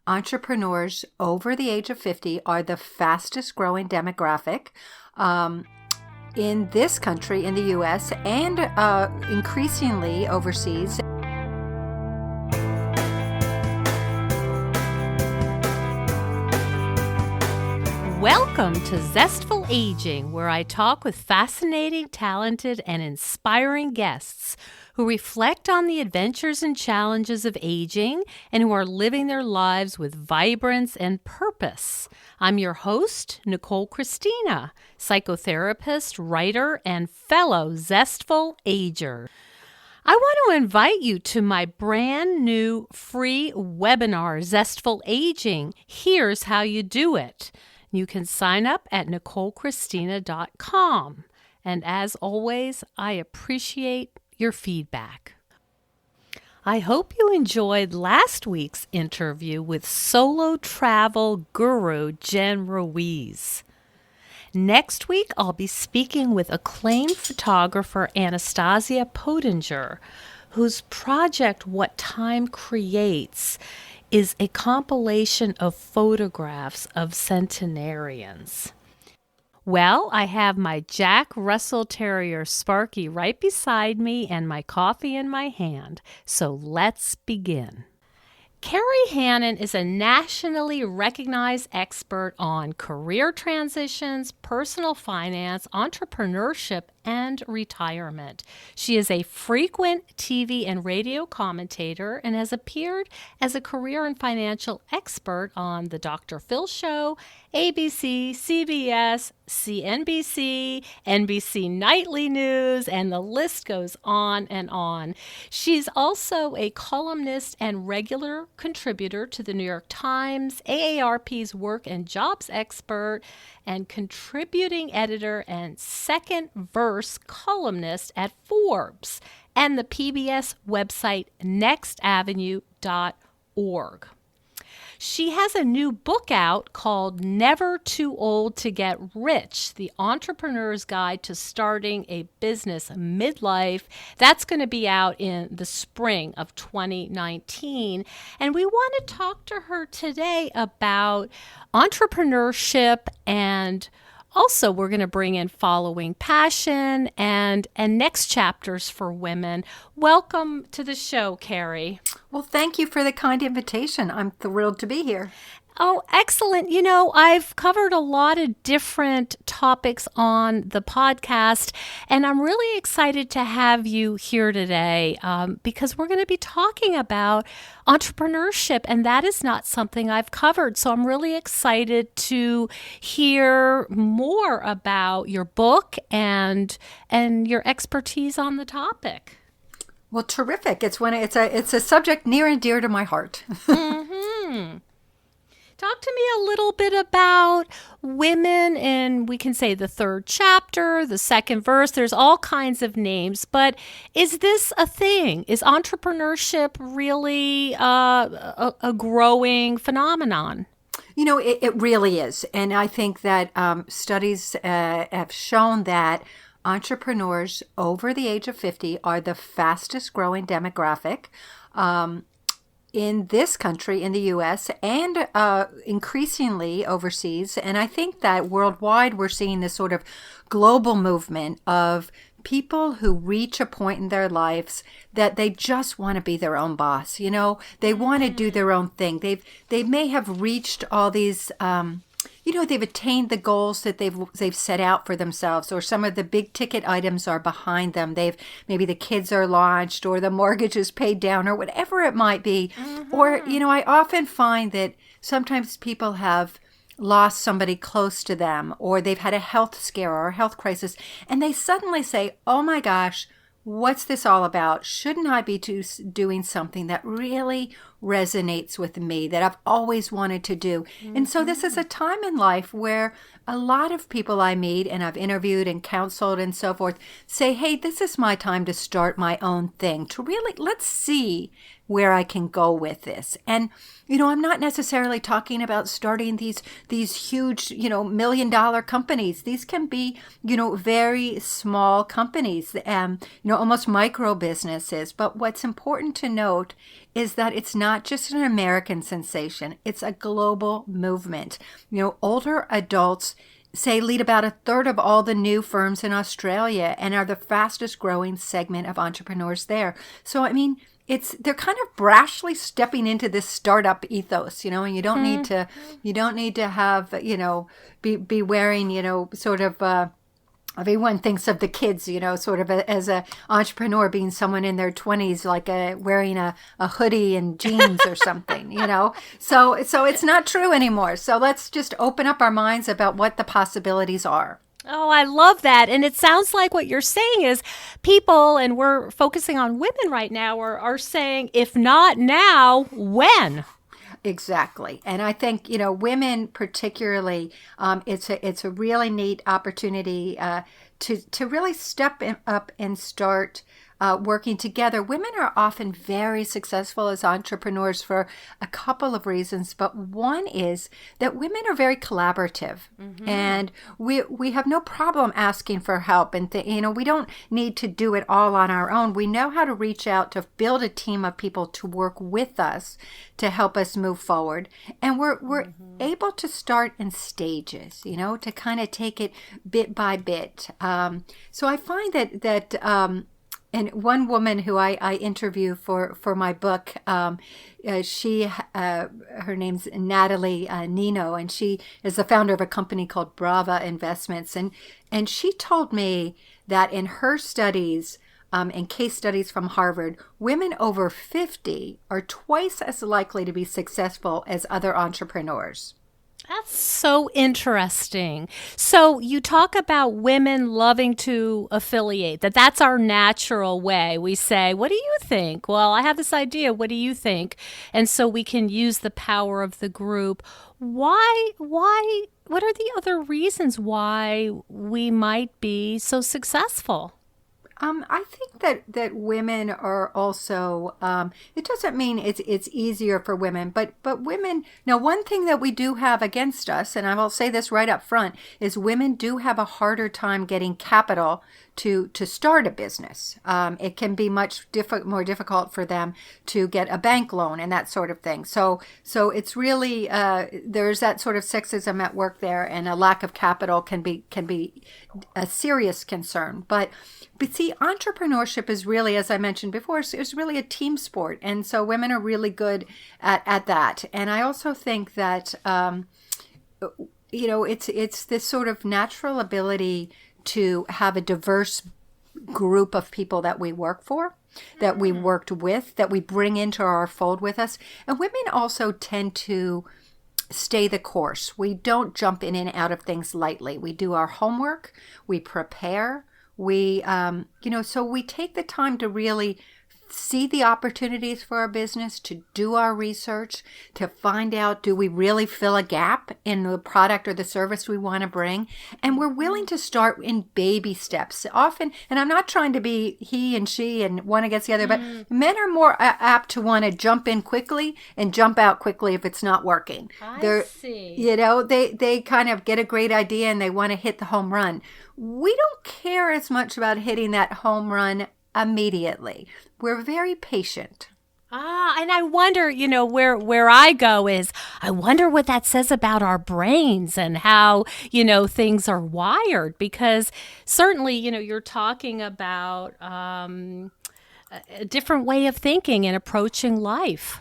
entrepreneurs over the age of 50 are the fastest growing demographic in this country, in the U.S., and increasingly overseas. Welcome to Zestful Aging, where I talk with fascinating, talented, and inspiring guests who reflect on the adventures and challenges of aging and who are living their lives with vibrance and purpose. I'm your host, Nicole Christina, psychotherapist, writer, and fellow Zestful Ager. I want to invite you to my brand new free webinar, Zestful Aging. Here's how you do it. You can sign up at NicoleChristina.com. And as always, I appreciate your feedback. I hope you enjoyed last week's interview with solo travel guru Jen Ruiz. Next week, I'll be speaking with acclaimed photographer Anastasia Pottinger, whose project What Time Creates is a compilation of photographs of centenarians. Well, I have my Jack Russell Terrier Sparky right beside me and my coffee in my hand, so let's begin. Kerry Hannon is a nationally recognized expert on career transitions, personal finance, entrepreneurship, and retirement. She is a frequent TV and radio commentator and has appeared as a career and financial expert on The Dr. Phil Show, ABC, CBS, CNBC, NBC Nightly News, and the list goes on and on. She's also a columnist and regular contributor to the New York Times, AARP's Work and Jobs expert, and contributing editor and second verse columnist at Forbes and the PBS website nextavenue.org. She has a new book out called Never Too Old to Get Rich, The Entrepreneur's Guide to Starting a Business Midlife. That's going to be out in the spring of 2019. And we want to talk to her today about entrepreneurship, and also we're going to bring in following passion and next chapters for women. Welcome to the show, Kerry. Well, thank you for the kind invitation. I'm thrilled to be here. Oh, excellent. You know, I've covered a lot of different topics on the podcast, and I'm really excited to have you here today because we're going to be talking about entrepreneurship, and that is not something I've covered. So I'm really excited to hear more about your book and your expertise on the topic. Well, terrific. It's a subject near and dear to my heart. Mm-hmm. Talk to me a little bit about women in, we can say, the third chapter, the second verse. There's all kinds of names, but is this a thing? Is entrepreneurship really a growing phenomenon? You know, it really is. And I think that studies have shown that entrepreneurs over the age of 50 are the fastest growing demographic in this country, in the U.S., and increasingly overseas. And I think that worldwide we're seeing this sort of global movement of people who reach a point in their lives that they just want to be their own boss. You know, they want to do their own thing. They may have reached all these they've attained the goals that they've set out for themselves, or some of the big ticket items are behind them. Maybe the kids are launched, or the mortgage is paid down, or whatever it might be. Mm-hmm. Or, I often find that sometimes people have lost somebody close to them, or they've had a health scare or a health crisis, and they suddenly say, oh my gosh, what's this all about? Shouldn't I be doing something that really resonates with me, that I've always wanted to do? Mm-hmm. And so this is a time in life where a lot of people I meet and I've interviewed and counseled and so forth say, hey, this is my time to start my own thing, to really, let's see where I can go with this. And, I'm not necessarily talking about starting these huge, $1 million companies. These can be, very small companies, almost micro businesses. But what's important to note is that it's not just an American sensation, it's a global movement. Older adults say lead about a third of all the new firms in Australia and are the fastest growing segment of entrepreneurs there. So, I mean, they're kind of brashly stepping into this startup ethos, and you don't need to have, be wearing, sort of, everyone thinks of the kids, sort of as a entrepreneur being someone in their 20s, like wearing a hoodie and jeans or something, So it's not true anymore. So let's just open up our minds about what the possibilities are. Oh, I love that. And it sounds like what you're saying is people, and we're focusing on women right now, are saying, if not now, when? Exactly. And I think, women particularly, it's a really neat opportunity to really step up and start working together. Women are often very successful as entrepreneurs for a couple of reasons, but one is that women are very collaborative, and we have no problem asking for help, and we don't need to do it all on our own. We know how to reach out to build a team of people to work with us to help us move forward, and we're able to start in stages, to kind of take it bit by bit. So I find that and one woman who I interview for my book, her name's Natalie Nino, and she is the founder of a company called Brava Investments. And she told me that in her studies, in case studies from Harvard, women over 50 are twice as likely to be successful as other entrepreneurs. That's so interesting. So you talk about women loving to affiliate, that's our natural way. We say, what do you think? Well, I have this idea. What do you think? And so we can use the power of the group. Why, what are the other reasons why we might be so successful? I think that women are also, it doesn't mean it's easier for women, but women, now one thing that we do have against us, and I will say this right up front, is women do have a harder time getting capital to start a business. It can be much more difficult for them to get a bank loan and that sort of thing. So it's really, there's that sort of sexism at work there, and a lack of capital can be a serious concern. But see, entrepreneurship is really, as I mentioned before, is really a team sport. And so women are really good at that. And I also think that, it's this sort of natural ability to have a diverse group of people that we work for, that we worked with, that we bring into our fold with us. And women also tend to stay the course. We don't jump in and out of things lightly. We do our homework, we prepare. So we take the time to really see the opportunities for our business, to do our research, to find out, do we really fill a gap in the product or the service we want to bring? And we're willing to start in baby steps. Often, and I'm not trying to be he and she and one against the other, but men are more apt to want to jump in quickly and jump out quickly if it's not working. I see. They kind of get a great idea and they want to hit the home run. We don't care as much about hitting that home run immediately. We're very patient. And I wonder, where I go is, I wonder what that says about our brains and how, things are wired, because certainly, you're talking about a different way of thinking and approaching life.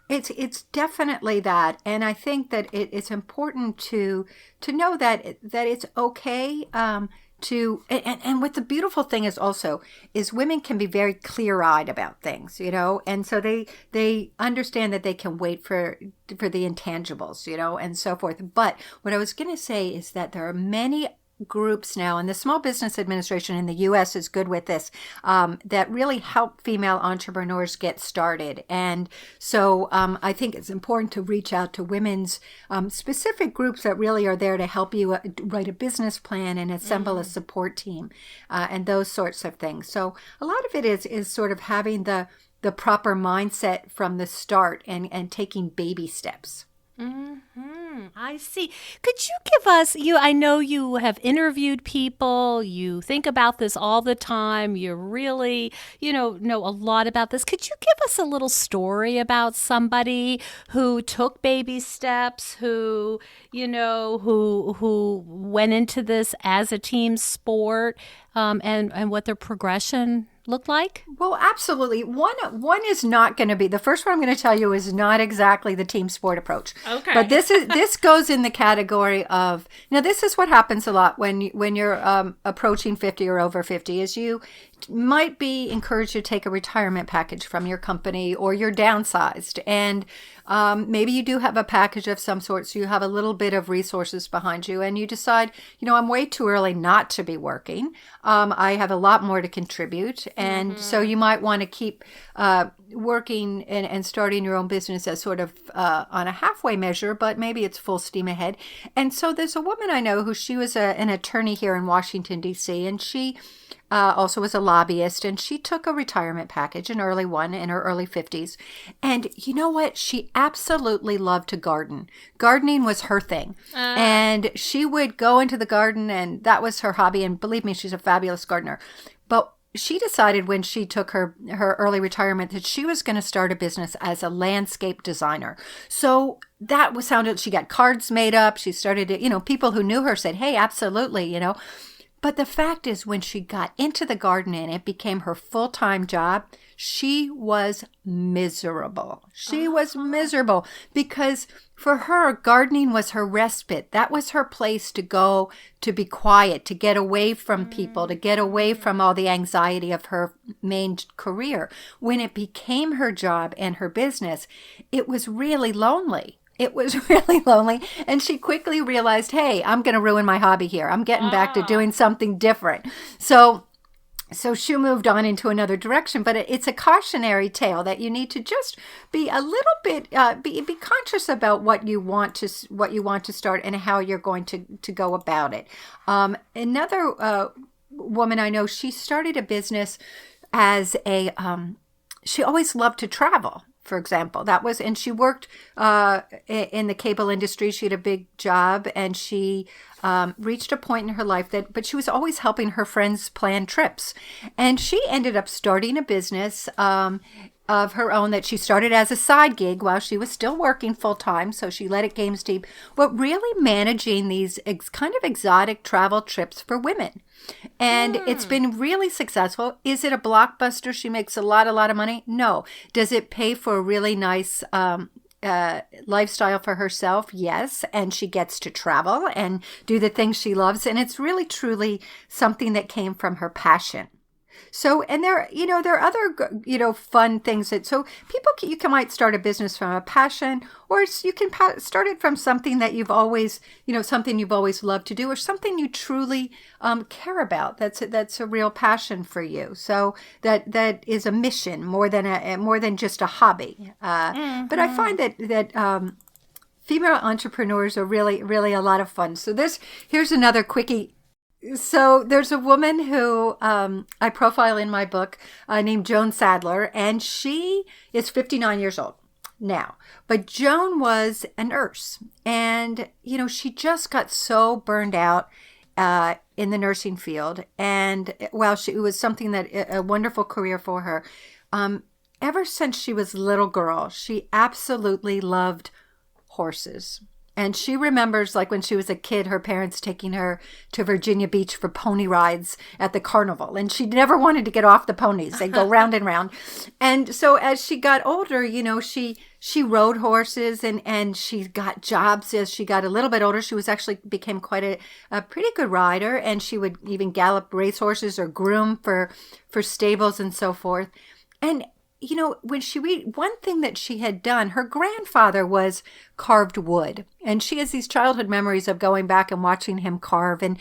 It's definitely that, and I think that it's important to know that it's okay and what the beautiful thing is also is women can be very clear-eyed about things, and so they understand that they can wait for the intangibles, and so forth. But what I was going to say is that there are many groups now, and the Small Business Administration in the U.S. is good with this, that really help female entrepreneurs get started. And so I think it's important to reach out to women's specific groups that really are there to help you write a business plan and assemble a support team and those sorts of things. So a lot of it is sort of having the proper mindset from the start and taking baby steps. I see. Could you give us, I know you have interviewed people, you think about this all the time, you really, know a lot about this. Could you give us a little story about somebody who took baby steps, who went into this as a team sport, and what their progression looked like? Well, absolutely. One is not going to be, the first one I'm going to tell you is not exactly the team sport approach. Okay. But this goes in the category of, now this is what happens a lot when you're approaching 50 or over 50, is you might be encouraged to take a retirement package from your company, or you're downsized, and maybe you do have a package of some sort, so you have a little bit of resources behind you, and you decide, I'm way too early not to be working. I have a lot more to contribute, and so you might want to keep working and starting your own business as sort of on a halfway measure, but maybe it's full steam ahead. And so there's a woman I know who, she was an attorney here in Washington, D.C., and she also was a lobbyist, and she took a retirement package, an early one, in her early 50s. And you know what? She absolutely loved to garden. Gardening was her thing. And she would go into the garden, and that was her hobby. And believe me, she's a fabulous gardener. But she decided when she took her early retirement that she was going to start a business as a landscape designer. So that sounded, she got cards made up. She started to, people who knew her said, hey, absolutely, But the fact is, when she got into the garden and it became her full-time job, she was miserable. She was miserable because for her, gardening was her respite. That was her place to go, to be quiet, to get away from people, to get away from all the anxiety of her main career. When it became her job and her business, it was really lonely. It was really lonely. And she quickly realized, hey, I'm going to ruin my hobby here. I'm getting back to doing something different. So she moved on into another direction. But it's a cautionary tale that you need to just be a little bit, be conscious about what you want to start and how you're going to go about it. Another woman I know, she started a business as she always loved to travel. For example, and she worked in the cable industry. She had a big job, and she reached a point in her life but she was always helping her friends plan trips. And she ended up starting a business of her own that she started as a side gig while she was still working full time. So she let it gain steam, but really managing these kind of exotic travel trips for women. And it's been really successful. Is it a blockbuster? She makes a lot of money? No. Does it pay for a really nice lifestyle for herself? Yes. And she gets to travel and do the things she loves. And it's really, truly something that came from her passion. So, and there are other, fun things you might start a business from a passion, or you can start it from something that you've always, something you've always loved to do, or something you truly care about. That's a real passion for you. So that is a mission more than just a hobby. But I find that female entrepreneurs are really, really a lot of fun. So here's another quickie. So there's a woman who I profile in my book named Joan Sadler, and she is 59 years old now. But Joan was a nurse, and, she just got so burned out in the nursing field. And while it was something a wonderful career for her, ever since she was a little girl, she absolutely loved horses. And she remembers, like when she was a kid, her parents taking her to Virginia Beach for pony rides at the carnival. And she never wanted to get off the ponies. They'd go round and round. And so as she got older, she rode horses and she got jobs as she got a little bit older. She became quite a pretty good rider. And she would even gallop racehorses or groom for stables and so forth. And when one thing that she had done, her grandfather was carved wood, and she has these childhood memories of going back and watching him carve, and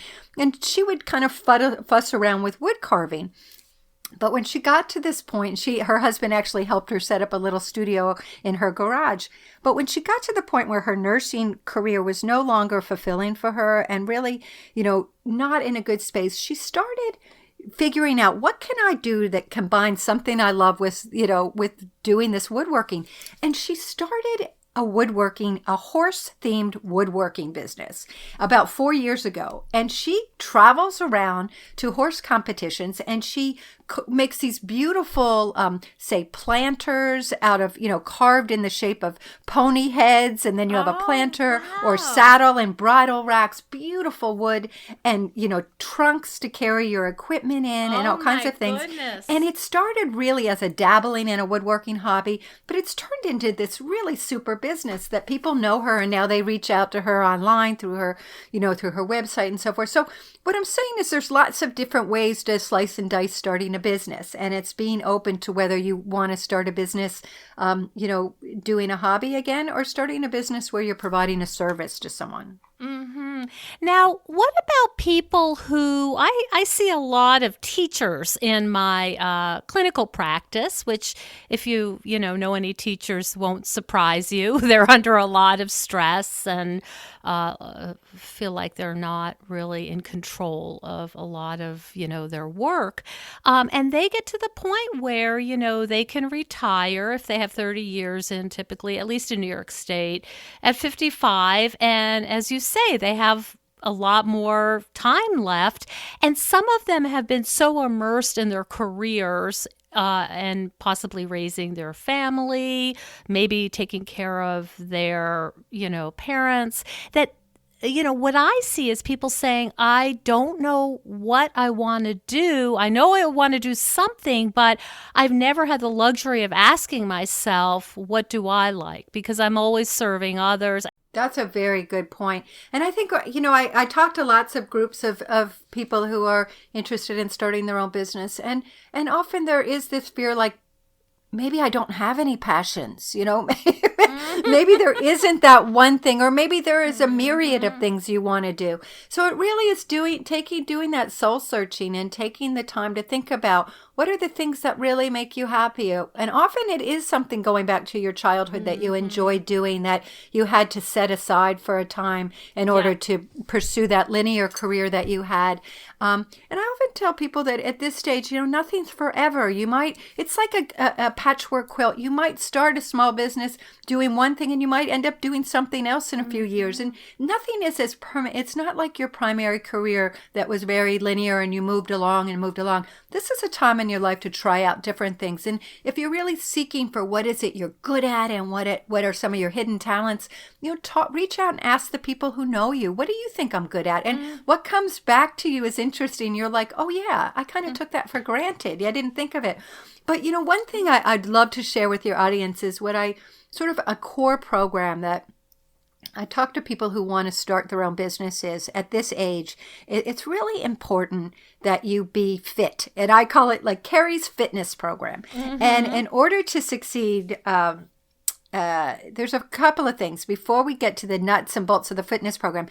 she would kind of fuss around with wood carving. But when she got to this point, her husband actually helped her set up a little studio in her garage. But when she got to the point where her nursing career was no longer fulfilling for her and really, not in a good space, she started figuring out, what can I do that combines something I love with doing this woodworking. And she started a horse-themed woodworking business about 4 years ago. And she travels around to horse competitions, and she makes these beautiful, say, planters out of, carved in the shape of pony heads. And then you have a planter or saddle and bridle racks, beautiful wood, and, trunks to carry your equipment in, and all kinds of things. Goodness. And it started really as a dabbling in a woodworking hobby, but it's turned into this really super business that people know her, and now they reach out to her online through her, through her website and so forth. So what I'm saying is there's lots of different ways to slice and dice starting a business, and it's being open to whether you want to start a business, doing a hobby again, or starting a business where you're providing a service to someone. Mm-hmm. Now, what about people who, I see a lot of teachers in my clinical practice, which if you know any teachers won't surprise you. They're under a lot of stress and feel like they're not really in control of a lot of, their work. And they get to the point where, they can retire if they have 30 years in, typically, at least in New York State, at 55. And as you say, they have a lot more time left. And some of them have been so immersed in their careers and possibly raising their family, maybe taking care of their, parents, that, what I see is people saying, I don't know what I want to do. I know I want to do something, but I've never had the luxury of asking myself, what do I like? Because I'm always serving others. That's a very good point. And I think, I talk to lots of groups of people who are interested in starting their own business. And often there is this fear, like, maybe I don't have any passions, maybe there isn't that one thing, or maybe there is a myriad of things you want to do. So it really is doing that soul searching and taking the time to think about what are the things that really make you happy. And often it is something going back to your childhood that you enjoyed doing, that you had to set aside for a time in order to pursue that linear career that you had. And I often tell people that at this stage, nothing's forever. It's like a patchwork quilt. You might start a small business doing one thing, and you might end up doing something else in a few years. And nothing is as permanent. It's not like your primary career that was very linear and you moved along and moved along. This is a time in your life to try out different things. And if you're really seeking for what is it you're good at and what are some of your hidden talents, reach out and ask the people who know you, what do you think I'm good at? And what comes back to you is interesting. You're like, oh yeah, I kind of took that for granted. I didn't think of it. But one thing I'd love to share with your audience is what I sort of a core program that I talk to people who want to start their own businesses at this age. It's really important that you be fit. And I call it like Kerry's fitness program. And in order to succeed, there's a couple of things before we get to the nuts and bolts of the fitness program.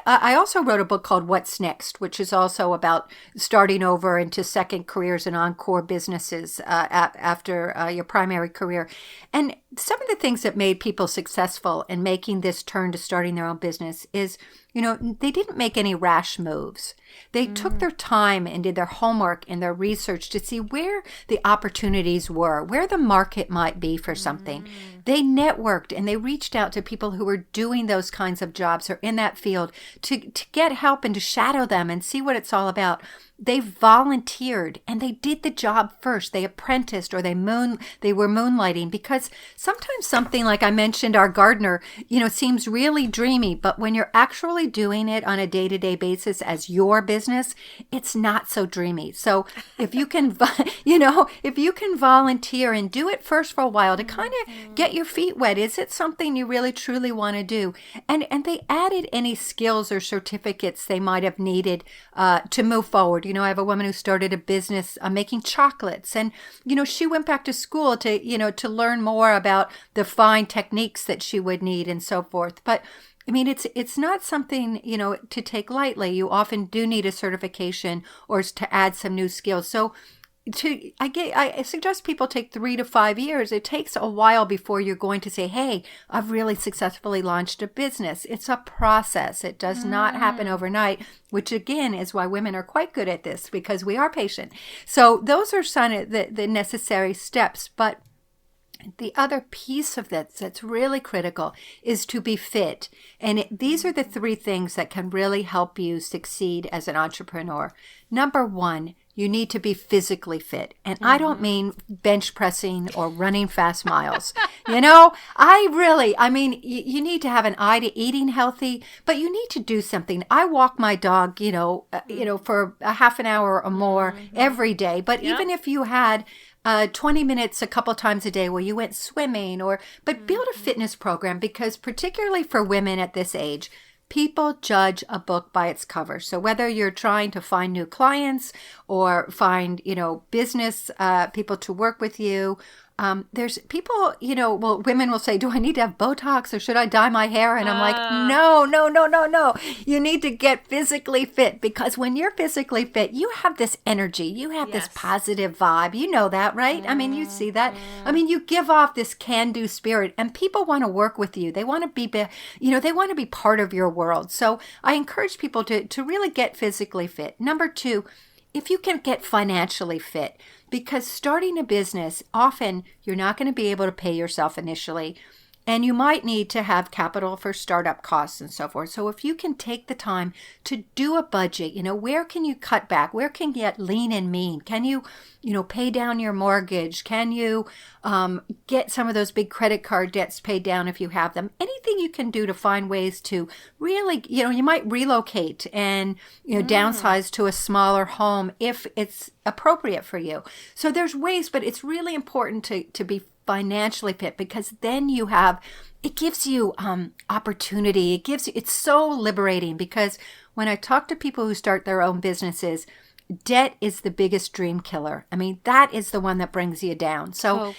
I also wrote a book called What's Next, which is also about starting over into second careers and encore businesses after your primary career. And some of the things that made people successful in making this turn to starting their own business is, they didn't make any rash moves. They took their time and did their homework and their research to see where the opportunities were, where the market might be for something. They networked and they reached out to people who were doing those kinds of jobs or in that field to get help and to shadow them and see what it's all about. They volunteered and they did the job first. They apprenticed or they were moonlighting, because sometimes something like I mentioned, our gardener, seems really dreamy, but when you're actually doing it on a day-to-day basis as your business, it's not so dreamy. So if you can, if you can volunteer and do it first for a while to kind of get your feet wet, is it something you really truly want to do? And they added any skills or certificates they might have needed to move forward. I have a woman who started a business making chocolates, and she went back to school to learn more about the fine techniques that she would need and so forth. But I mean, it's not something to take lightly. You often do need a certification or to add some new skills. So I suggest people take 3 to 5 years. It takes a while before you're going to say, hey, I've really successfully launched a business. It's a process. It does not happen overnight, which again is why women are quite good at this, because we are patient. So those are some of the necessary steps. But The other piece of that that's really critical is to be fit. And these are the three things that can really help you succeed as an entrepreneur. Number one, you need to be physically fit. And I don't mean bench pressing or running fast miles. You need to have an eye to eating healthy, but you need to do something. I walk my dog, for a half an hour or more every day. But even if you had 20 minutes a couple times a day where you went swimming but build a fitness program, because particularly for women at this age, people judge a book by its cover. So whether you're trying to find new clients or find, business people to work with you, there's people, women will say, do I need to have Botox or should I dye my hair? And I'm like, no. You need to get physically fit, because when you're physically fit, you have this energy, you have this positive vibe. You know that, right? I mean, you see that. I mean, you give off this can-do spirit, and people want to work with you. They want to be, they want to be part of your world. So I encourage people to really get physically fit. Number two, if you can get financially fit, because starting a business, often you're not going to be able to pay yourself initially, and you might need to have capital for startup costs and so forth. So if you can take the time to do a budget, where can you cut back? Where can you get lean and mean? Can you, pay down your mortgage? Can you get some of those big credit card debts paid down if you have them? Anything you can do to find ways to really, you might relocate and, downsize to a smaller home if it's appropriate for you. So there's ways, but it's really important to be financially fit, because then it gives you opportunity. It's so liberating, because when I talk to people who start their own businesses, debt is the biggest dream killer. I mean, that is the one that brings you down. So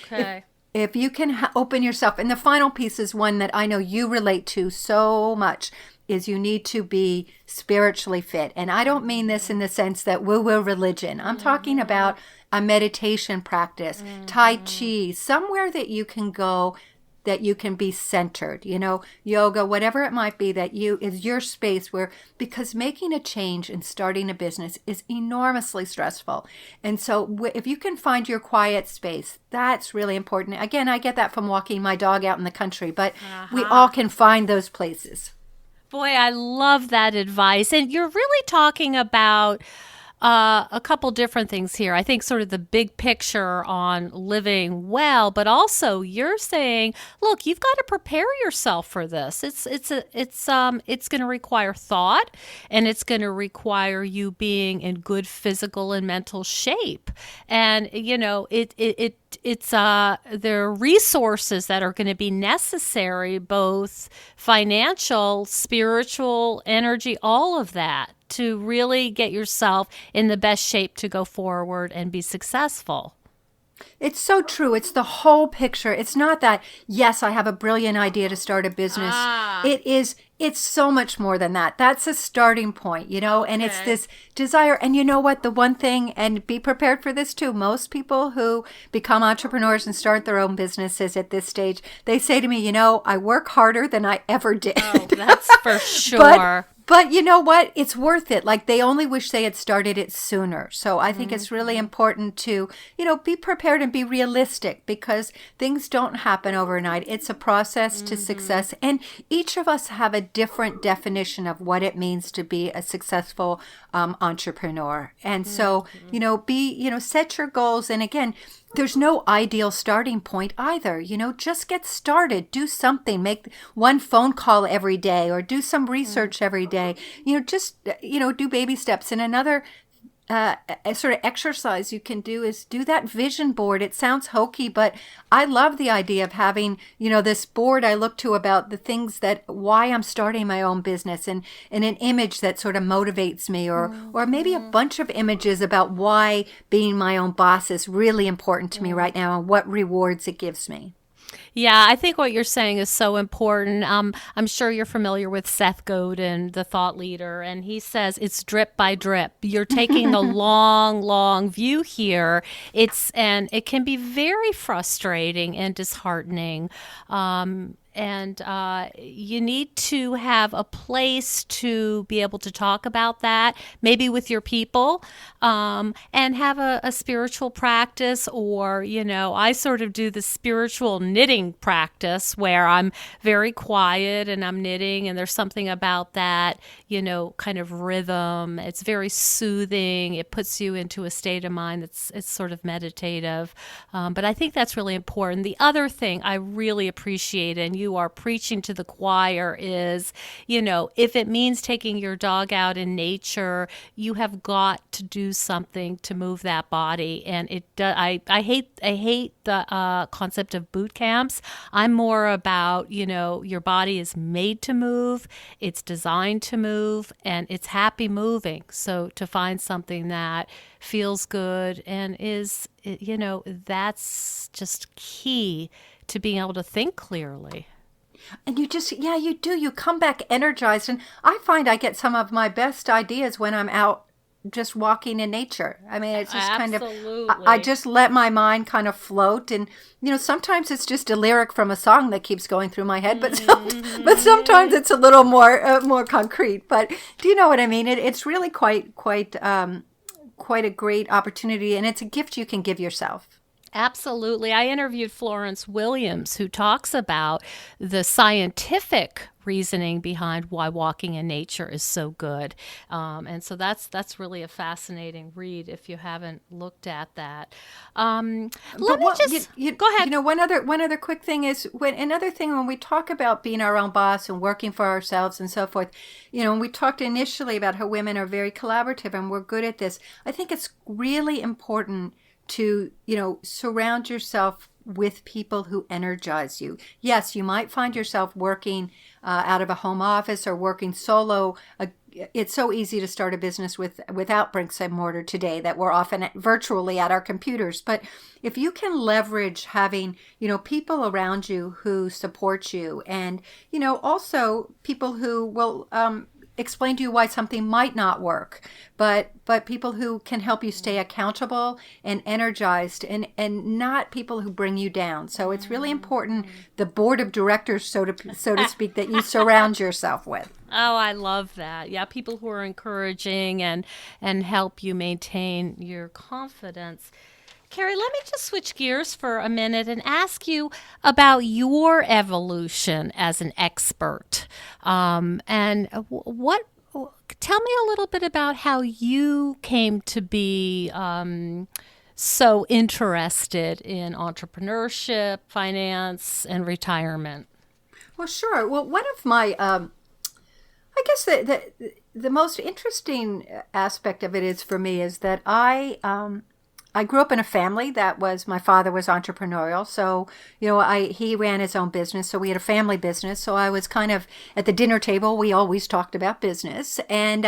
if you can open yourself, and the final piece is one that I know you relate to so much, is you need to be spiritually fit. And I don't mean this in the sense that woo-woo religion. I'm talking about a meditation practice, Tai Chi, somewhere that you can go, that you can be centered, yoga, whatever it might be, that is your space because making a change and starting a business is enormously stressful. And so if you can find your quiet space, that's really important. Again, I get that from walking my dog out in the country, but we all can find those places. Boy, I love that advice. And you're really talking about a couple different things here. I think sort of the big picture on living well, but also you're saying, look, you've got to prepare yourself for this. It's going to require thought, and it's going to require you being in good physical and mental shape. And it's there are resources that are going to be necessary, both financial, spiritual, energy, all of that, to really get yourself in the best shape to go forward and be successful. It's so true. It's the whole picture. It's not that, yes, I have a brilliant idea to start a business. It's so much more than that. That's a starting point, and it's this desire. And you know what? The one thing, and be prepared for this too, most people who become entrepreneurs and start their own businesses at this stage, they say to me, I work harder than I ever did. Oh, that's for sure. But you know what? It's worth it. Like, they only wish they had started it sooner. So I think it's really important to, be prepared and be realistic, because things don't happen overnight. It's a process to success. And each of us have a different definition of what it means to be a successful entrepreneur. And so, set your goals. And again, there's no ideal starting point either. Just get started. Do something. Make one phone call every day, or do some research every day. Do baby steps. And another sort of exercise you can do is do that vision board. It sounds hokey, but I love the idea of having, this board I look to about the things why I'm starting my own business, and an image that sort of motivates me, or maybe a bunch of images about why being my own boss is really important to me right now, and what rewards it gives me. Yeah, I think what you're saying is so important. I'm sure you're familiar with Seth Godin, the thought leader, and he says it's drip by drip. You're taking a long view here. And it can be very frustrating and disheartening. you need to have a place to be able to talk about that, maybe with your people, and have a spiritual practice, or, I sort of do the spiritual knitting practice where I'm very quiet and I'm knitting, and there's something about that, kind of rhythm. It's very soothing. It puts you into a state of mind it's sort of meditative. But I think that's really important. The other thing I really appreciate, and you are preaching to the choir, is, if it means taking your dog out in nature, you have got to do something to move that body. And I hate the concept of boot camps. I'm more about, your body is made to move, it's designed to move, and it's happy moving. So to find something that feels good and is, that's just key to being able to think clearly. And you do. You come back energized. And I find I get some of my best ideas when I'm out just walking in nature. I mean, it's just Absolutely. I just let my mind kind of float. And, sometimes it's just a lyric from a song that keeps going through my head, but sometimes it's a little more concrete. But do you know what I mean? It's really quite a great opportunity, and it's a gift you can give yourself. Absolutely. I interviewed Florence Williams, who talks about the scientific reasoning behind why walking in nature is so good. And so that's really a fascinating read if you haven't looked at that. Go ahead. One other quick thing is when we talk about being our own boss and working for ourselves and so forth, when we talked initially about how women are very collaborative and we're good at this, I think it's really important to, surround yourself with people who energize you. Yes, you might find yourself working out of a home office or working solo. It's so easy to start a business without bricks and mortar today that we're often virtually at our computers. But if you can leverage having, people around you who support you, and, also people who will explain to you why something might not work, but people who can help you stay accountable and energized, and not people who bring you down. So it's really important, the board of directors, so to speak, that you surround yourself with. Oh, I love that. Yeah, people who are encouraging and help you maintain your confidence. Kerry, let me just switch gears for a minute and ask you about your evolution as an expert. Tell me a little bit about how you came to be so interested in entrepreneurship, finance, and retirement. Well, sure. Well, one of my, I guess the most interesting aspect of it is for me is that I grew up in a family my father was entrepreneurial. So, he ran his own business. So we had a family business. So I was kind of at the dinner table. We always talked about business. And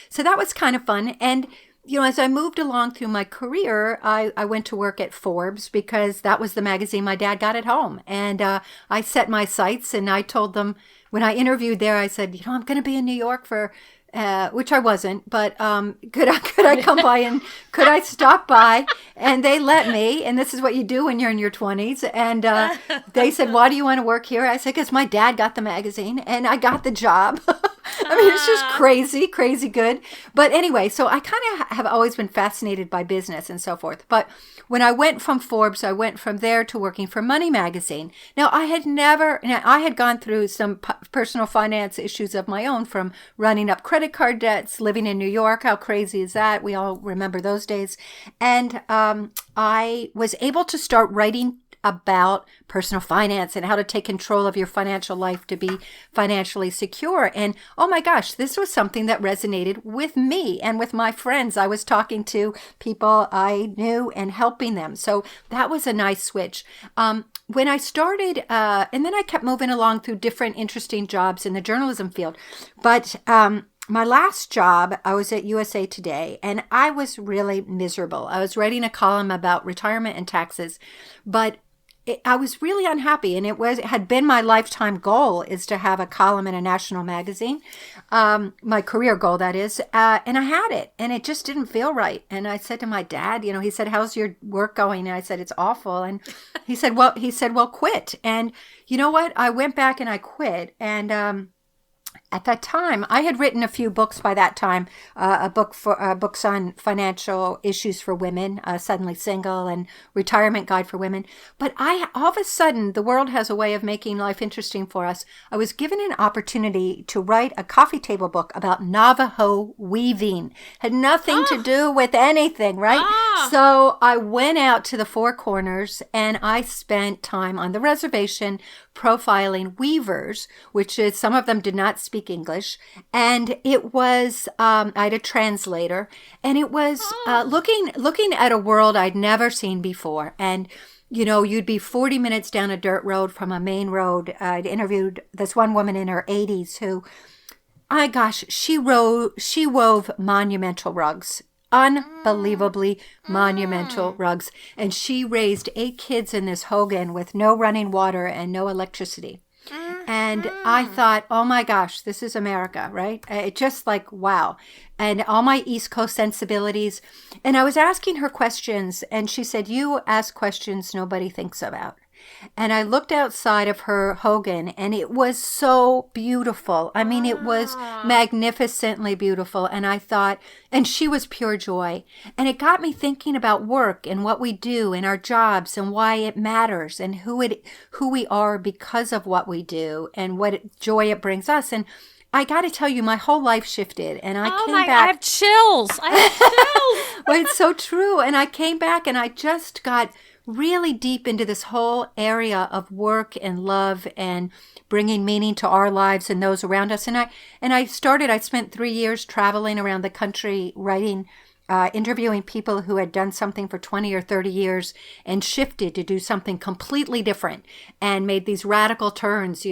so that was kind of fun. And, as I moved along through my career, I went to work at Forbes because that was the magazine my dad got at home. And I set my sights, and I told them when I interviewed there, I said, I'm going to be in New York for which I wasn't, but could I come by and could I stop by? And they let me, and this is what you do when you're in your 20s. And they said, why do you want to work here? I said, because my dad got the magazine and I got the job. I mean, it's just crazy good. But anyway, so I kind of have always been fascinated by business and so forth. But when I went from Forbes, I went from there to working for Money Magazine. Now, I had gone through some personal finance issues of my own, from running up credit card debts, living in New York. How crazy is that? We all remember those days. And I was able to start writing about personal finance and how to take control of your financial life to be financially secure. And oh my gosh, this was something that resonated with me and with my friends. I was talking to people I knew and helping them. So that was a nice switch. When I started, and then I kept moving along through different interesting jobs in the journalism field. But my last job, I was at USA Today, and I was really miserable. I was writing a column about retirement and taxes, but I was really unhappy, and it had been my lifetime goal is to have a column in a national magazine, my career goal, that is, and I had it, and it just didn't feel right. And I said to my dad, he said, "How's your work going?" And I said, "It's awful." And he said, "Well, quit." And you know what? I went back and I quit, and at that time, I had written a few books by that time, books on financial issues for women, Suddenly Single, and Retirement Guide for Women. But all of a sudden, the world has a way of making life interesting for us. I was given an opportunity to write a coffee table book about Navajo weaving. Had nothing to do with anything, right? So I went out to the Four Corners, and I spent time on the reservation profiling weavers, which is, some of them did not speak English. And it was, I had a translator, and it was looking at a world I'd never seen before. And you'd be 40 minutes down a dirt road from a main road. I'd interviewed this one woman in her 80s who, my gosh, she wove monumental rugs. Unbelievably monumental rugs. And she raised 8 kids in this hogan with no running water and no electricity. And I thought, oh my gosh, this is America, right? It just like, wow. And all my East Coast sensibilities. And I was asking her questions, and she said, "You ask questions nobody thinks about." And I looked outside of her hogan, and it was so beautiful. I mean, it was magnificently beautiful. And I thought, and she was pure joy. And it got me thinking about work and what we do and our jobs and why it matters and who we are because of what we do and what joy it brings us. And I got to tell you, my whole life shifted, and I came back. I have chills. Well, it's so true. And I came back, and I just got really deep into this whole area of work and love and bringing meaning to our lives and those around us. And I spent 3 years traveling around the country writing, interviewing people who had done something for 20 or 30 years and shifted to do something completely different and made these radical turns,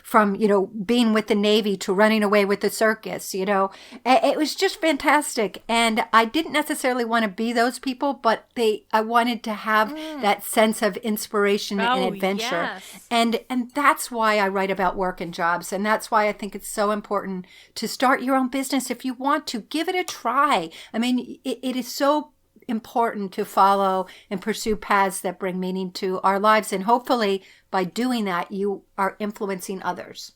from, being with the Navy to running away with the circus, It was just fantastic. And I didn't necessarily want to be those people, but I wanted to have that sense of inspiration and adventure. Yes. And that's why I write about work and jobs. And that's why I think it's so important to start your own business. If you want to, give it a try. I mean, it is so important to follow and pursue paths that bring meaning to our lives. And hopefully by doing that, you are influencing others.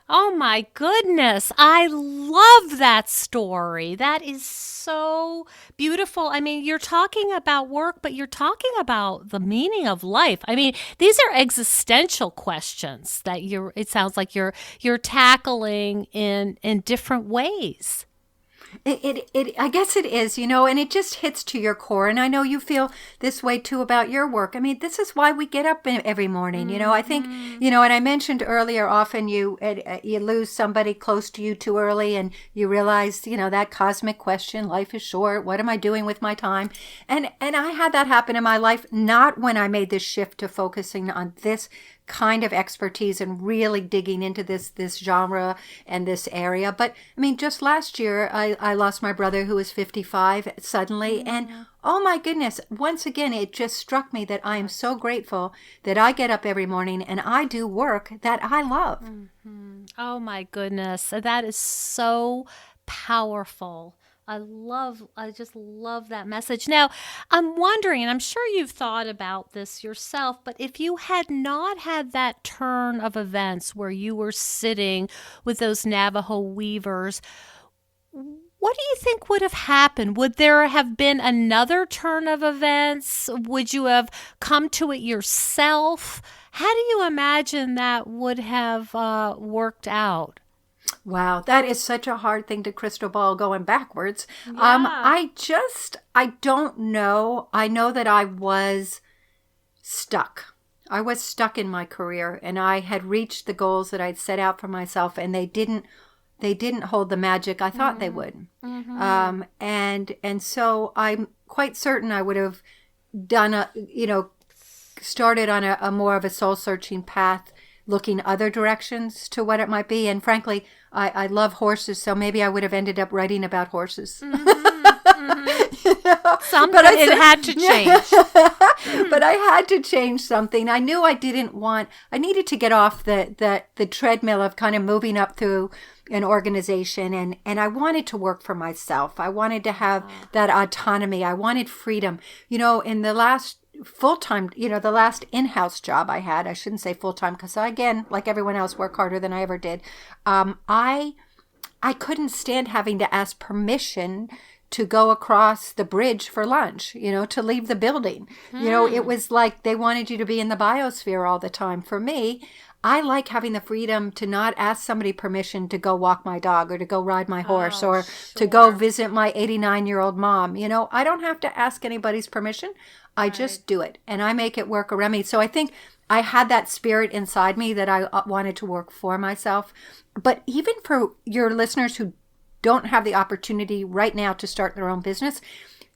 Oh my goodness. I love that story. That is so beautiful. I mean, you're talking about work, but you're talking about the meaning of life. I mean, these are existential questions that it sounds like you're tackling in different ways. I guess it is, and it just hits to your core. And I know you feel this way too about your work. I mean, this is why we get up every morning. I think, and I mentioned earlier, often you lose somebody close to you too early, and you realize, that cosmic question, life is short. What am I doing with my time? And I had that happen in my life, not when I made this shift to focusing on this kind of expertise and really digging into this genre and this area. But I mean, just last year, I lost my brother who was 55 suddenly. And oh my goodness, once again, it just struck me that I am so grateful that I get up every morning and I do work that I love. Mm-hmm. Oh my goodness. That is so powerful. I just love that message. Now, I'm wondering, and I'm sure you've thought about this yourself, but if you had not had that turn of events where you were sitting with those Navajo weavers, what do you think would have happened? Would there have been another turn of events? Would you have come to it yourself? How do you imagine that would have worked out? Wow, that is such a hard thing to crystal ball going backwards. Yeah. I don't know. I know that I was stuck. I was stuck in my career, and I had reached the goals that I'd set out for myself, and they didn't hold the magic I thought they would. Mm-hmm. And so I'm quite certain I would have done started on a more of a soul searching path, looking other directions to what it might be. And frankly, I love horses, so maybe I would have ended up writing about horses. Mm-hmm. Mm-hmm. Something it had to change. But I had to change something. I knew I needed to get off the treadmill of kind of moving up through an organization, and I wanted to work for myself. I wanted to have that autonomy. I wanted freedom. In the last full-time, the last in-house job I had, I shouldn't say full-time because I, again, like everyone else, work harder than I ever did. I couldn't stand having to ask permission to go across the bridge for lunch, to leave the building. It was like they wanted you to be in the biosphere all the time. For me, I like having the freedom to not ask somebody permission to go walk my dog or to go ride my horse to go visit my 89-year-old mom. I don't have to ask anybody's permission. I just do it, and I make it work around me. So I think I had that spirit inside me that I wanted to work for myself. But even for your listeners who don't have the opportunity right now to start their own business,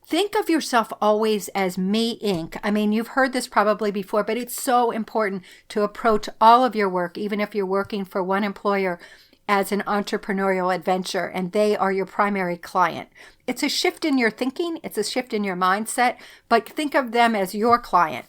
think of yourself always as Me Inc. I mean, you've heard this probably before, but it's so important to approach all of your work, even if you're working for one employer, as an entrepreneurial adventure, and they are your primary client. It's a shift in your thinking. It's a shift in your mindset, but think of them as your client.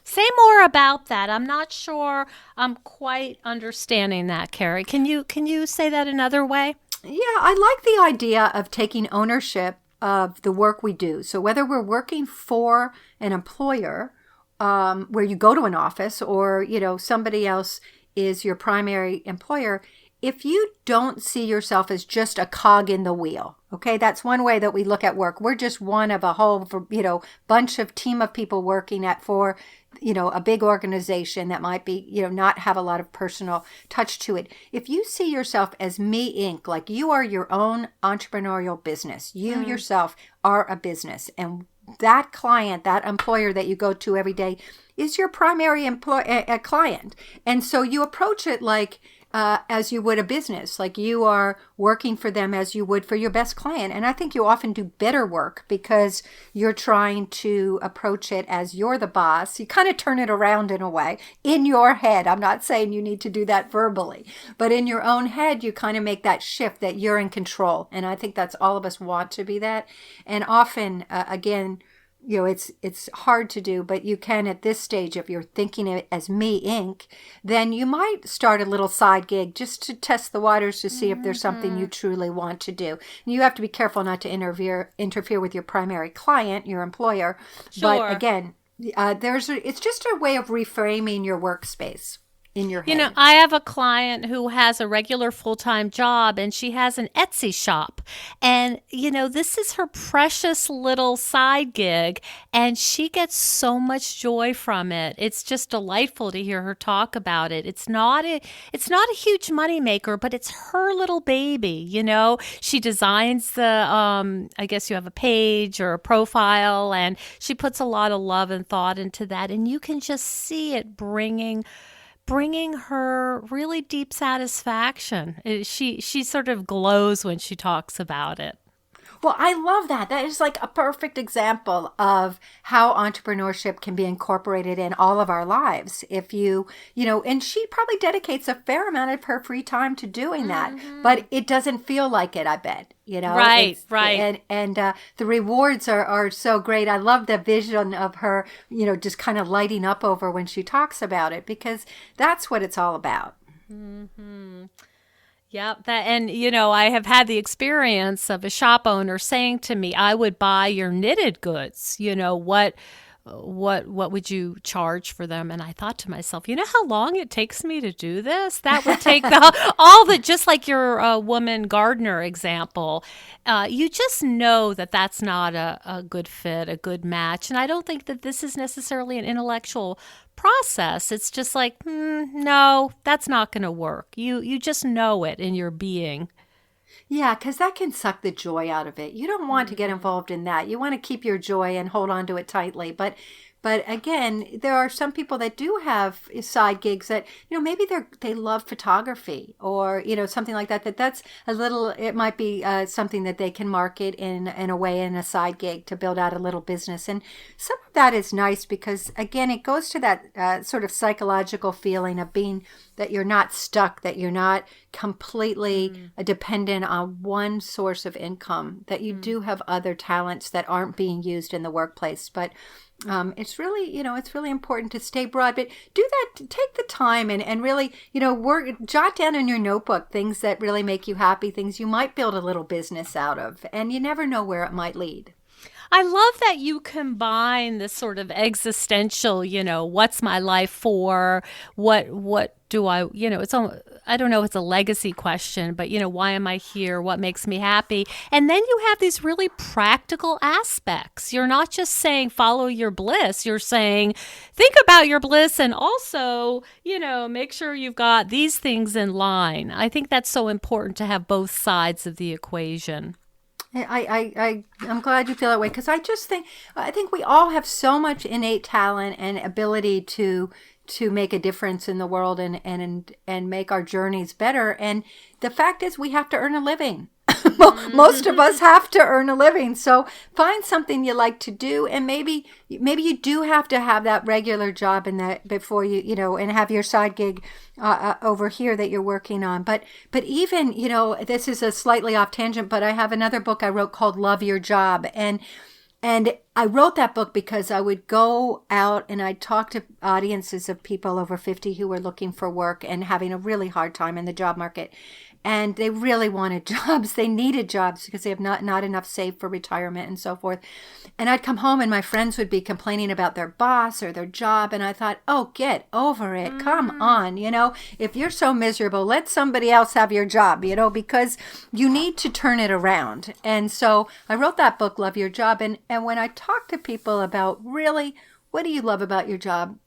Say more about that. I'm not sure I'm quite understanding that, Kerry. Can you say that another way? Yeah, I like the idea of taking ownership of the work we do. So whether we're working for an employer, where you go to an office, or somebody else is your primary employer, if you don't see yourself as just a cog in the wheel, okay, that's one way that we look at work. We're just one of a whole, bunch of team of people working for a big organization that might be, not have a lot of personal touch to it. If you see yourself as Me Inc., like you are your own entrepreneurial business, you yourself are a business, and that client, that employer that you go to every day is your primary client. And so you approach it like, as you would a business, like you are working for them as you would for your best client. And I think you often do better work because you're trying to approach it as you're the boss. You kind of turn it around in a way in your head. I'm not saying you need to do that verbally, but in your own head, you kind of make that shift that you're in control. And I think that's all of us want to be that. And often, again, it's hard to do, but you can at this stage, if you're thinking it as Me Inc., then you might start a little side gig just to test the waters to see if there's something you truly want to do. And you have to be careful not to interfere with your primary client, your employer. Sure. But again, it's just a way of reframing your workspace in your head. I have a client who has a regular full-time job, and she has an Etsy shop. And, this is her precious little side gig, and she gets so much joy from it. It's just delightful to hear her talk about it. It's not a huge moneymaker, but it's her little baby, She designs I guess you have a page or a profile, and she puts a lot of love and thought into that. And you can just see it bringing her really deep satisfaction. She sort of glows when she talks about it. Well, I love that. That is like a perfect example of how entrepreneurship can be incorporated in all of our lives. If and she probably dedicates a fair amount of her free time to doing that, but it doesn't feel like it, I bet. Right. And the rewards are so great. I love the vision of her, just kind of lighting up over when she talks about it, because that's what it's all about. Mm-hmm. Yeah, I have had the experience of a shop owner saying to me, "I would buy your knitted goods. What would you charge for them?" And I thought to myself, how long it takes me to do this? That would take just like your woman gardener example. You just know that that's not a good fit, a good match. And I don't think that this is necessarily an intellectual process. It's just like, no, that's not going to work. You just know it in your being. Yeah, because that can suck the joy out of it. You don't want to get involved in that. You want to keep your joy and hold on to it tightly. But But again, there are some people that do have side gigs that, maybe they love photography or, something like that, that's a little, it might be something that they can market in a way in a side gig to build out a little business. And some of that is nice because, again, it goes to that sort of psychological feeling of being that you're not stuck, that you're not completely dependent on one source of income, that you do have other talents that aren't being used in the workplace. But it's really, it's really important to stay broad, but do that, take the time and really, jot down in your notebook things that really make you happy, things you might build a little business out of, and you never know where it might lead. I love that you combine this sort of existential, what's my life for? What do I, it's almost, I don't know if it's a legacy question, but, why am I here? What makes me happy? And then you have these really practical aspects. You're not just saying follow your bliss. You're saying think about your bliss and also, make sure you've got these things in line. I think that's so important to have both sides of the equation. I'm glad you feel that way because I think we all have so much innate talent and ability to make a difference in the world and make our journeys better. And the fact is we have to earn a living. Most of us have to earn a living. So find something you like to do, and maybe you do have to have that regular job in that before you and have your side gig over here that you're working on. But even this is a slightly off tangent, but I have another book I wrote called Love Your Job, and I wrote that book because I would go out and I'd talk to audiences of people over 50 who were looking for work and having a really hard time in the job market. And they really wanted jobs. They needed jobs because they have not enough saved for retirement and so forth. And I'd come home and my friends would be complaining about their boss or their job. And I thought, oh, get over it. Come on. If you're so miserable, let somebody else have your job, because you need to turn it around. And so I wrote that book, Love Your Job. And when I talk to people about really, what do you love about your job?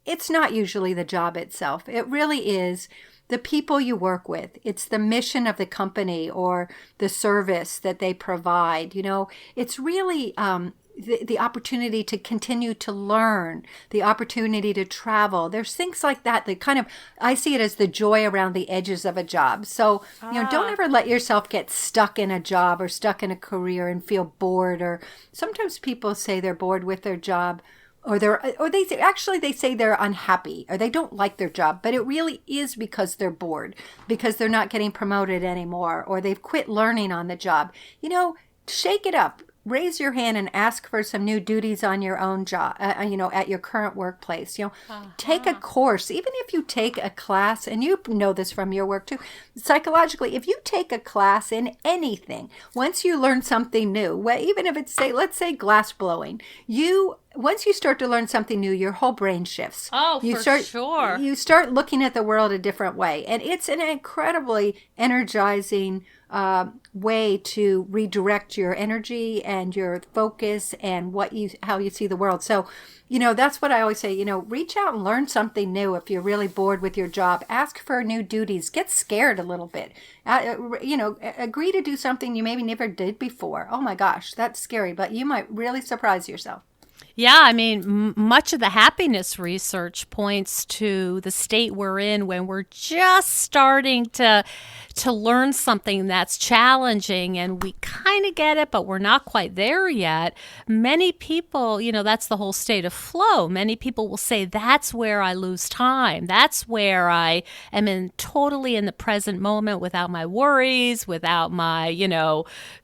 It's not usually the job itself. It really is the people you work with. It's the mission of the company or the service that they provide. It's really the opportunity to continue to learn, the opportunity to travel. There's things like that kind of, I see it as the joy around the edges of a job. So, don't ever let yourself get stuck in a job or stuck in a career and feel bored. Or sometimes people say they're bored with their job, or they say they're unhappy or they don't like their job, but it really is because they're bored, because they're not getting promoted anymore, or they've quit learning on the job. Shake it up. Raise your hand and ask for some new duties on your own job, at your current workplace. Take a course, even if you take a class, and you know this from your work too, psychologically, if you take a class in anything, once you learn something new, even if it's, let's say glass blowing, once you start to learn something new, your whole brain shifts. Oh, sure. You start looking at the world a different way. And it's an incredibly energizing way to redirect your energy and your focus and how you see the world. So, that's what I always say, reach out and learn something new. If you're really bored with your job, ask for new duties, get scared a little bit, agree to do something you maybe never did before. Oh my gosh, that's scary, but you might really surprise yourself. Yeah, I mean, much of the happiness research points to the state we're in when we're just starting to learn something that's challenging and we kind of get it, but we're not quite there yet. Many people, that's the whole state of flow. Many people will say that's where I lose time. That's where I am totally in the present moment without my worries, without my,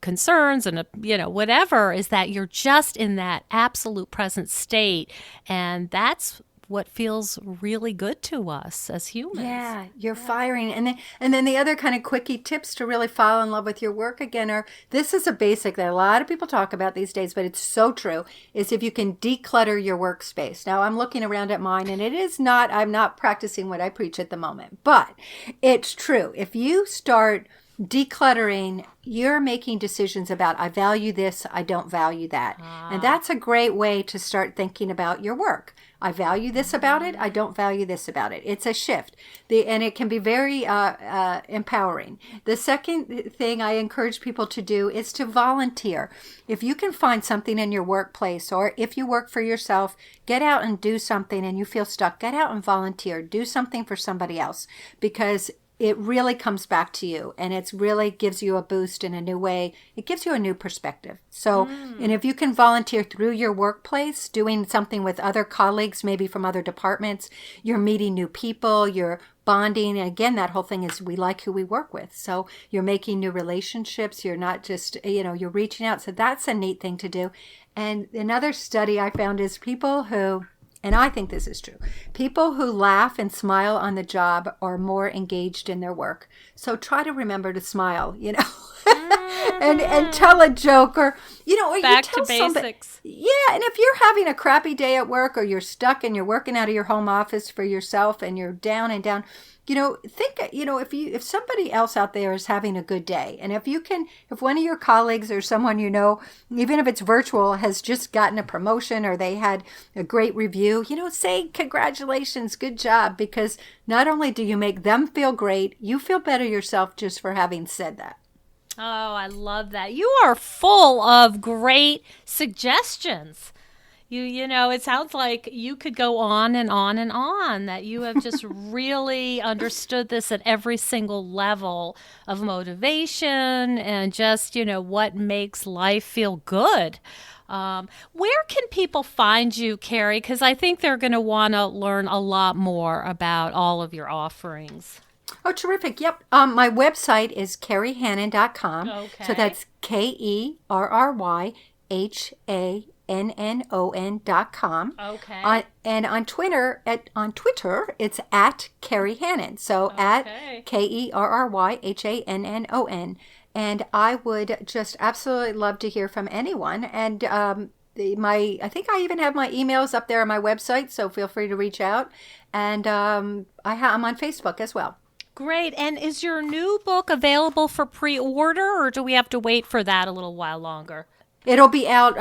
concerns and, whatever, is that you're just in that absolute present state. And that's what feels really good to us as humans. Yeah, you're firing. And then the other kind of quickie tips to really fall in love with your work again are, this is a basic that a lot of people talk about these days, but it's so true, is if you can declutter your workspace. Now I'm looking around at mine and I'm not practicing what I preach at the moment, but it's true. If you start decluttering, you're making decisions about, I value this, I don't value that. And that's a great way to start thinking about your work. I value this about it, I don't value this about it. It's a shift. And it can be very empowering. The second thing I encourage people to do is to volunteer. If you can find something in your workplace, or if you work for yourself, get out and do something and you feel stuck, get out and volunteer. Do something for somebody else, because it really comes back to you, and it's really gives you a boost in a new way. It gives you a new perspective. So, and if you can volunteer through your workplace, doing something with other colleagues, maybe from other departments, you're meeting new people, you're bonding. And again, that whole thing is we like who we work with. So you're making new relationships. You're not just, you're reaching out. So that's a neat thing to do. And another study I found is people who, and I think this is true, people who laugh and smile on the job are more engaged in their work. So try to remember to smile, and tell a joke, or, or back you tell to somebody, basics. Yeah, and if you're having a crappy day at work, or you're stuck and you're working out of your home office for yourself and you're down and down, think, if somebody else out there is having a good day, and if one of your colleagues or someone even if it's virtual, has just gotten a promotion or they had a great review, say congratulations, good job, because not only do you make them feel great, you feel better yourself just for having said that. Oh, I love that. You are full of great suggestions. It sounds like you could go on and on and on, that you have just really understood this at every single level of motivation and just, what makes life feel good. Where can people find you, Kerry? Because I think they're going to want to learn a lot more about all of your offerings. Oh, terrific. Yep. My website is kerryhannon.com. Okay. So that's KerryHannon.com. Okay. And on Twitter, it's at Kerry Hannon. So at KerryHannon. And I would just absolutely love to hear from anyone. And I think I even have my emails up there on my website, so feel free to reach out. And I'm on Facebook as well. Great. And is your new book available for pre-order, or do we have to wait for that a little while longer? It'll be out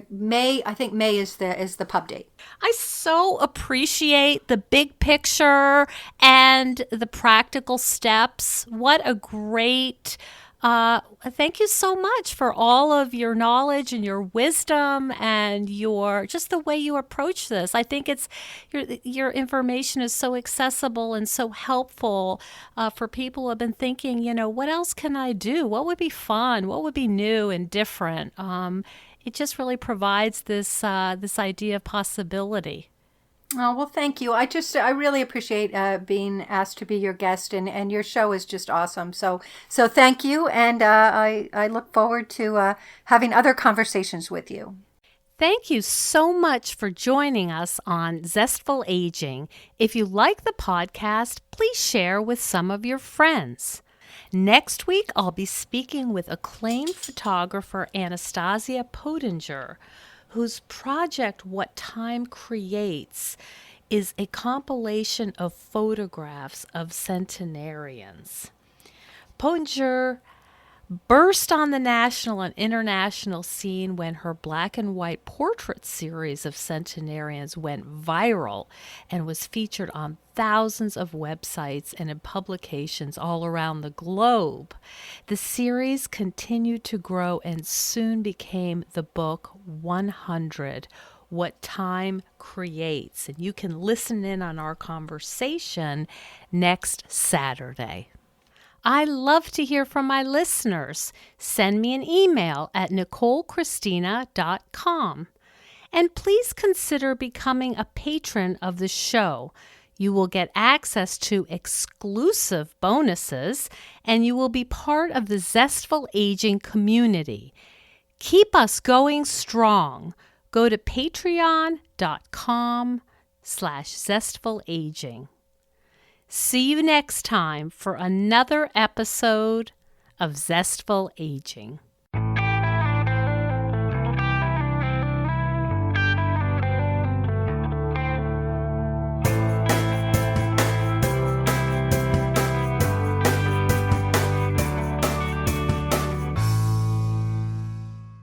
May. I think May is the pub date. I so appreciate the big picture and the practical steps. What a great thank you so much for all of your knowledge and your wisdom and just the way you approach this. I think your information is so accessible and so helpful for people who have been thinking, what else can I do? What would be fun? What would be new and different? It just really provides this idea of possibility. Oh, well, thank you. I really appreciate being asked to be your guest, and your show is just awesome. So thank you, and I look forward to having other conversations with you. Thank you so much for joining us on Zestful Aging. If you like the podcast, please share with some of your friends. Next week, I'll be speaking with acclaimed photographer Anastasia Pottinger, whose project What Time Creates is a compilation of photographs of centenarians. Pottinger burst on the national and international scene when her black and white portrait series of centenarians went viral and was featured on thousands of websites and in publications all around the globe. The series continued to grow and soon became the book 100, What Time Creates. And you can listen in on our conversation next Saturday. I love to hear from my listeners. Send me an email at NicoleChristina.com. And please consider becoming a patron of the show. You will get access to exclusive bonuses, and you will be part of the Zestful Aging community. Keep us going strong. Go to patreon.com/zestfulaging. See you next time for another episode of Zestful Aging.